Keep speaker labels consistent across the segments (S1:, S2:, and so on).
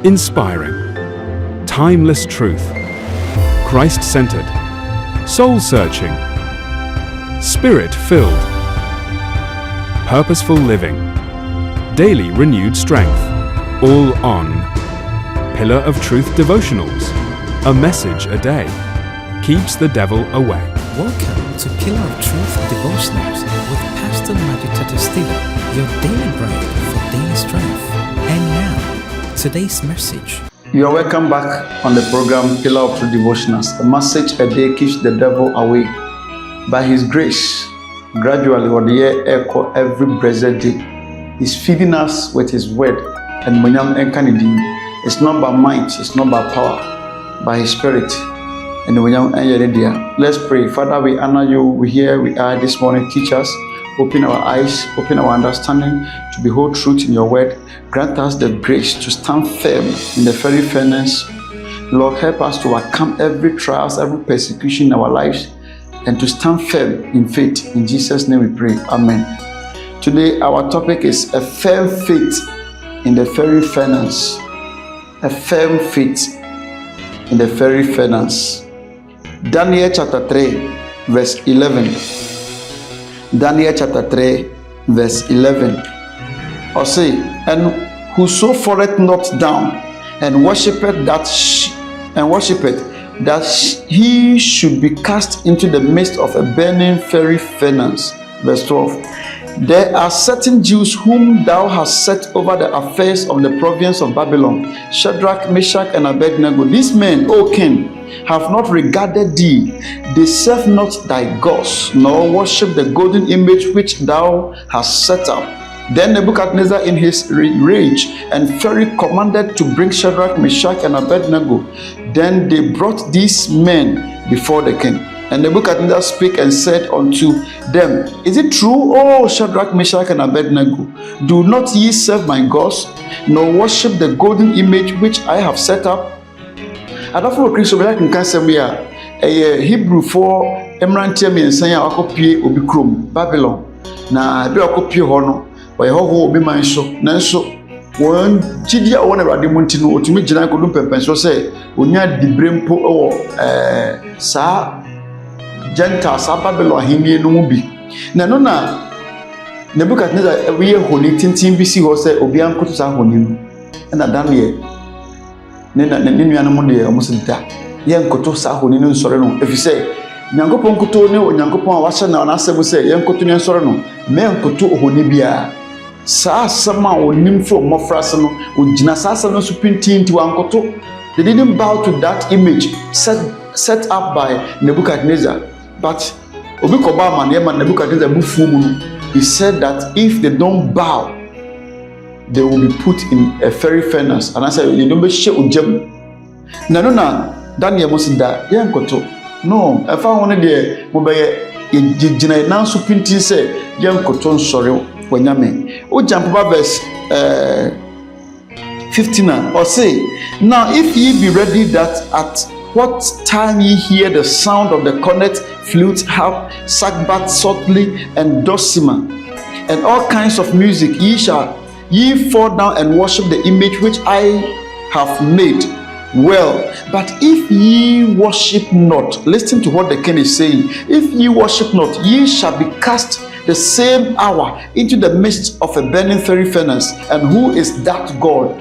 S1: Inspiring, timeless truth, Christ-centered, soul-searching, spirit-filled, purposeful living, daily renewed strength, all on Pillar of Truth Devotionals, a message a day, keeps the devil away.
S2: Welcome to Pillar of Truth Devotionals with Pastor Marji Tetteh, your daily bread for daily strength. And now, today's message.
S3: You are welcome back on the program Pillar of Truth Devotionals. A message a day keeps the devil away. By His grace, gradually, or the year echo every blessed day, He's feeding us with His word. And it's not by might, it's not by power, by His Spirit. And let's pray. Father, we honor you. We are this morning. Teach us, open our eyes, open our understanding to behold truth in your word. Grant us the grace to stand firm in the very furnace. Lord, help us to overcome every trials, every persecution in our lives, and to stand firm in faith. In Jesus' name we pray. Amen. Today our topic is a firm faith in the very furnace. A firm faith in the very furnace. Daniel chapter 3 verse 11. Daniel chapter 3 verse 11. Or say, and whoso falleth not down and worshipeth that he should be cast into the midst of a burning fiery furnace. Verse 12. There are certain Jews whom thou hast set over the affairs of the province of Babylon, Shadrach, Meshach, and Abednego. These men, O king, have not regarded thee. They serve not thy gods, nor worship the golden image which thou hast set up. Then Nebuchadnezzar in his rage and fury commanded to bring Shadrach, Meshach, and Abednego. Then they brought these men before the king. And Nebuchadnezzar spake and said unto them, Is it true, O Shadrach, Meshach, and Abednego? Do not ye serve my gods, nor worship the golden image which I have set up? I don't know Christ can cancel me a Hebrew for Emrantium and Saya Akopie Obikrum, Babylon. Na be Akopie Hono, or Hoho be my so, Nanso. One Chidia one of Radimuntino to me, Jana Kodum Pepenso say, Unya di Brimpo or Sa. Gentiles are Babylon, Hindi no be. Na Nebuchadnezzar every year holy tintin BC was say Obian Kotusa Honim. And a damn year. Nena Nimianamonde almost that. Yan Kotosa Honin Soreno. If you say Yankopon Kotono or Yankopon Wasana and Asa will say Yankotunian Soreno, Men Koto Honibia. Sa Sama or Nimfo Mofrasano, or Jinasasano Supintin to Ankoto. They didn't bow to that image set up by Nebuchadnezzar. But Obikobama Neman Nebuchadnezzar Bufumu, he said that if they don't bow, they will be put in a fiery furnace. And I said, you don't be sure Ujem. Na Daniel must die. Yankoto. No, if I wanted the Mobile Jina now supinti say Yankoton sorry when Yame. O jump verse 15 or say, now if ye be ready that at what time ye hear the sound of the cornet, flute, harp, sackbut, psaltery, and dulcimer, and all kinds of music, ye fall down and worship the image which I have made. Well, but if ye worship not, listen to what the king is saying. If ye worship not, ye shall be cast the same hour into the midst of a burning fiery furnace. And who is that God?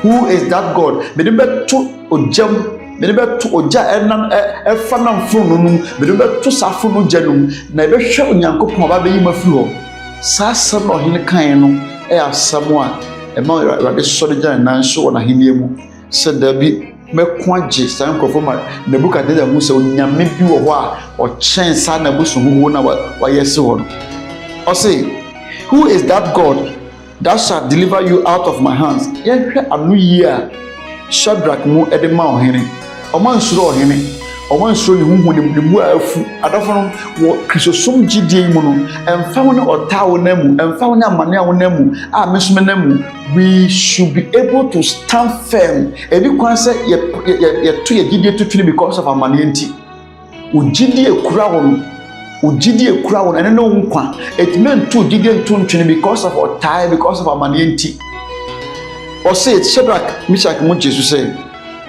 S3: Who is that God? Medebe to ojam, medebe to oja enam efanam fununum, medebe to safunu janum, na ebe hwe onyankopon ba be yima firi ho. Sa asam no hene kan no asam a ma Awurade sori jan nan so na hene mu. Se dabi mekwaje san kofo ma Nebukadnezar mu se onyame bi wo ho a o chen sa na busu huhu na wa yesi ho. O say, who is that God that shall deliver you out of my hands? Yehwe anu yi a Shadrach mu edema ohene. Oman suro ohene. Oman suro ni huhu ni mu afu. Adafo wo Kristosum gidie mu no. Emfa wo ne ota wo na mu, emfa wo ne amane wo na mu, a mesume na mu. We should be able to stand firm. Ebi kwan se ye to ye gidie tutuni because of amane nti. Ugidie kura wo Ujidi ekura won ene no nkwa. It meant to gidie ntutwene because of otai, because of amane nti. Or say it, Shadrach, Meshach, and Jesus say.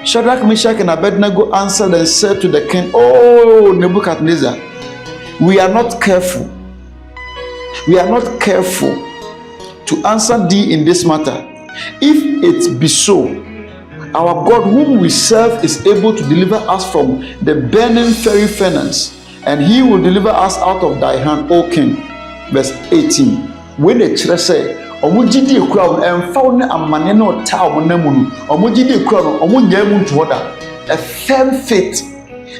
S3: Shadrach, Meshach, and Abednego answered and said to the king, "Oh, Nebuchadnezzar, we are not careful. We are not careful to answer thee in this matter. If it be so, our God whom we serve is able to deliver us from the burning fiery furnace, and he will deliver us out of thy hand, O king." Verse 18. When the church say, "Omujidi ekura emfa ne amane na ota omonamu no, omujidi ekura no omunyamu ntoda." A firm faith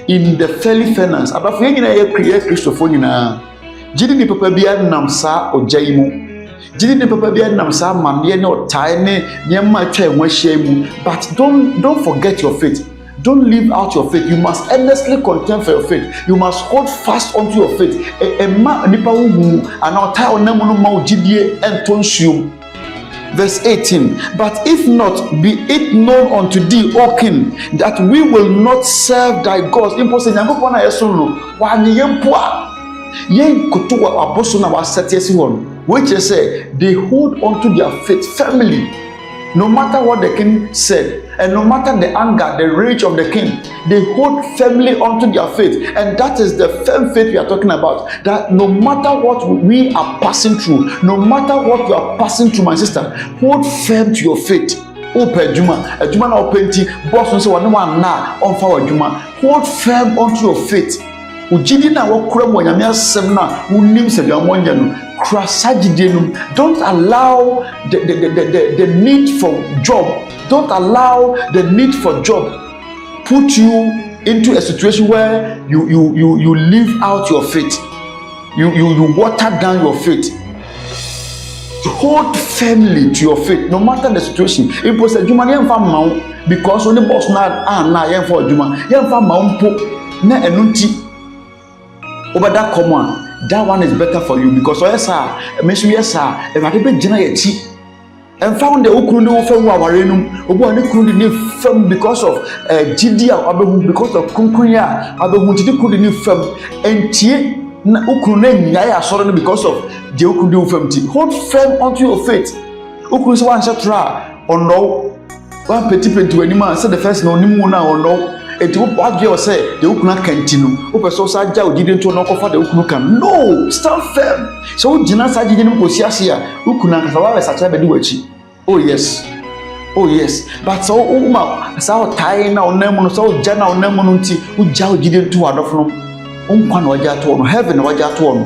S3: in the fiery furnace. Abafu nyina ye Christopher nyina. Jidi ni papa bia nam sa ojaimu. Jidi ni papa bia nam sa amane ne ota ne nyema atwa enwahia mu. But don't forget your faith. Don't leave out your faith. You must earnestly contend for your faith. You must hold fast onto your faith. Verse 18. But if not, be it known unto thee, O king, that we will not serve thy gods. Which is say they hold onto their faith firmly. No matter what the king said, and no matter the anger, the rage of the king, they hold firmly onto their faith. And that is the firm faith we are talking about. That no matter what we are passing through, no matter what you are passing through, my sister, hold firm to your faith. Hold firm onto your faith. Don't allow the need for job. Don't allow the need for job put you into a situation where you live out your faith. You water down your faith. Hold firmly to your faith, no matter the situation. Because only boss na for juma na enunti obada common. That one is better for you because yes sir, yes sir, if I be jina yechi and found the ukrundi wo fam wa warenum obu ani krundi ni fam because of GD abehu, because of kunkunya abehu titi krundi ni fam entie na ukruna nyai asoro no because of the ukrundi wo fam ti. Hold firm onto your faith. Ukrundi so one shatra ono one petit anima say the first no nimu na ono. Eti what you say the ukuna kantino opeso sa ja odide nto no kofa the ukunu kan. No, stand firm. So jina sa jide no kosiase a ukuna ka sawa sa cha be di wachi. Oh yes, but so uma sa o tai na onamu no so ja na onamu no nti uja odide nto adofo no unkwa na waja to no heaven na waja to no.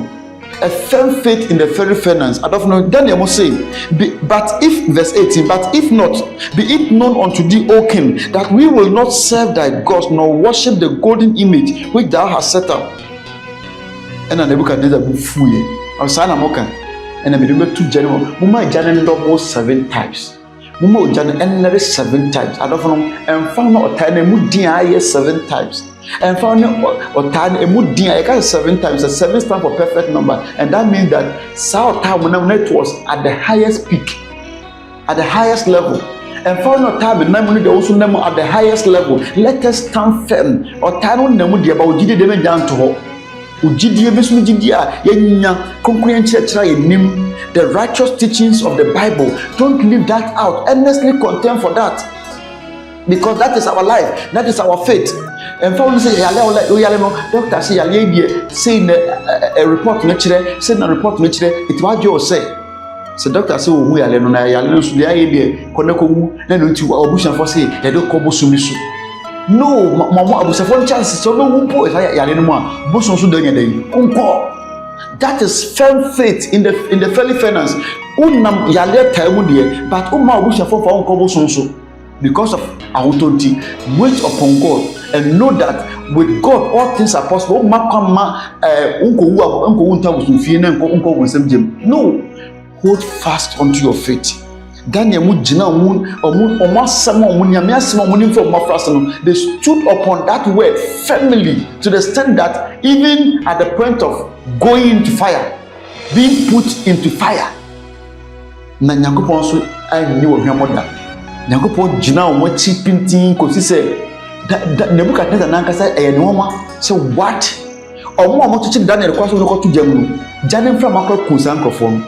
S3: A firm faith in the fiery furnace. I don't know. Daniel must say, but if, verse 18, but if not, be it known unto thee, O king, that we will not serve thy gods, nor worship the golden image which thou hast set up. And I Nebuchadnezzar will fool you. I was saying, and I made 2 general. Mumma Janan double 7 times. Mumma Janan another 7 times. I don't know. And found out a tiny mudia 7 times. And found or time a mood dear 7 times. The 7 stands for perfect number, and that means that South Town was at the highest peak, at the highest level. And found out time and Namuni also number at the highest level. Let us stand firm. Or Tano Namudi about Gidi Deme down to her. Ujidi Mesmujidia, Yenya, concurrent church, the righteous teachings of the Bible. Don't leave that out. Earnestly contend for that. Because that is our life, that is our faith. And for say doctor say saying a report nature, send a report nature, it was you say. So doctor say we yale no na yale so dia ye koneko wu na no nti obusan for say ye do ko bosu misu. No, mama abusan for chance so no wu po yale no a bosu so dan yedai. Konko. That is firm faith in the fiery furnace. Unam yale taimu die, but umma abusan for onko bosu so. Because of authority, wait upon God and know that with God all things are possible. No, hold fast onto your faith. Daniel they stood upon that word firmly to the extent that even at the point of going into fire, being put into fire, Nyankopon jina o machi pintin ko si se Nebuchadnezzar nankasa enoma say what omo to check Daniel kwaso no ko to jamu janem from akro kunsan krofon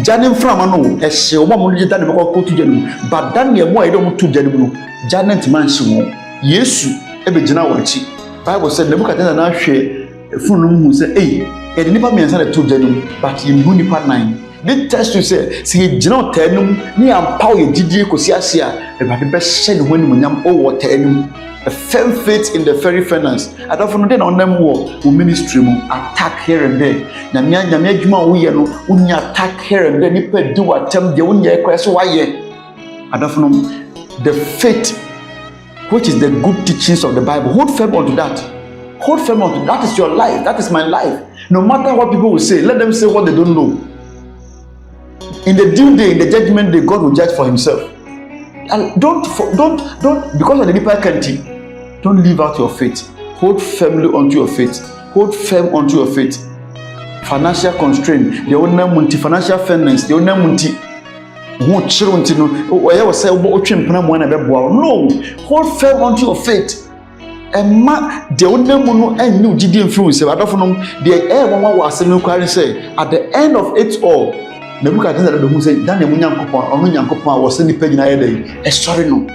S3: Janem from no, a she woman did that go to Janum, but Daniel, why don't to Janum, Janet Mansion, yes, every Janawachi. Bible said, the book at the share a funum who said, hey, it never means that to Janum, but in Bunipa 9. The test you say, see, Jano Tenum, near Power Didi Cosiasia, about the best shed when Munyam or Tenum. A firm faith in the very finance. I don't know then on them war, who ministry attack here and there. Namia Juma, we know, when attack here and there, you do attempt the only question why I don't know the faith, which is the good teachings of the Bible. Hold firm onto that. Hold firm onto that. Is your life. That is my life. No matter what people will say, let them say what they don't know. In the due day, in the judgment day, God will judge for himself. And don't because of the deeper country, don't leave out your faith. Hold firmly onto your faith. Hold firm onto your faith. Financial constraint, the owner munti, financial finance, the owner munti. Won't children to know where was say what no, hold firm onto your faith. And the owner mono and new GD influence. I don't know the air one was say at the end of it all. Nebuchadnezzar who said, Dan Munyankopon, or Munyankopon was sending page in a day. A sorry no.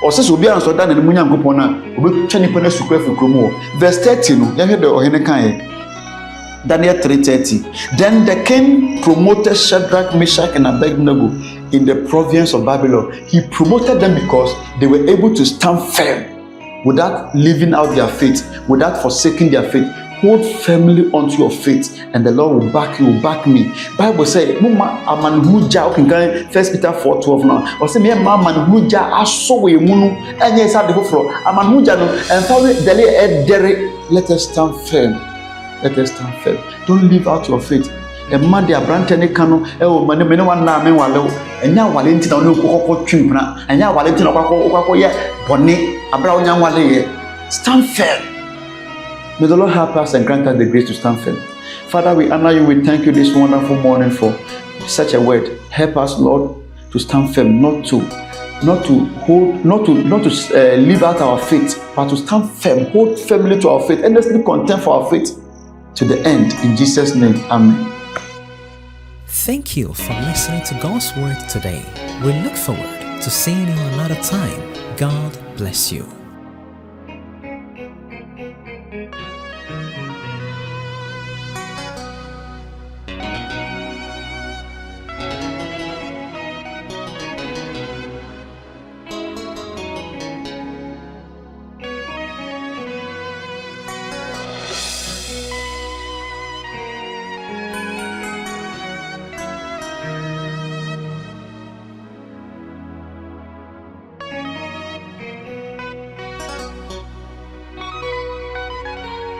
S3: Or says will be answered Dan and Munyankopona, will be Chinese Penis to for Cromo. Verse 30, no, you heard the Ohenekai. Daniel 3:30. Then the king promoted Shadrach, Meshach, and Abednego in the province of Babylon. He promoted them because they were able to stand firm without leaving out their faith, without forsaking their faith. Hold firmly onto your faith, and the Lord will back you, will back me. Bible says, "Mama, aman huja." Okay, 1 Peter 4:12 now. Or say, "Me aman huja aso we munu." And yes, at the floor, aman huja no. And finally, dele. Let us stand firm. Let us stand firm. Don't leave out your faith. A man, they are branching a canoe. Oh, man, no one now, meanwhile, and now Valentina no cocoa chimpna, and now Valentina Coco, yeah, Bonnie, a brown young one. Stand firm. May the Lord help us and grant us the grace to stand firm. Father, we honor you. We thank you this wonderful morning for such a word. Help us, Lord, to stand firm, not to leave out our faith, but to stand firm, hold firmly to our faith, and let's be content for our faith to the end. In Jesus' name, amen.
S2: Thank you for listening to God's word today. We look forward to seeing you another time. God bless you.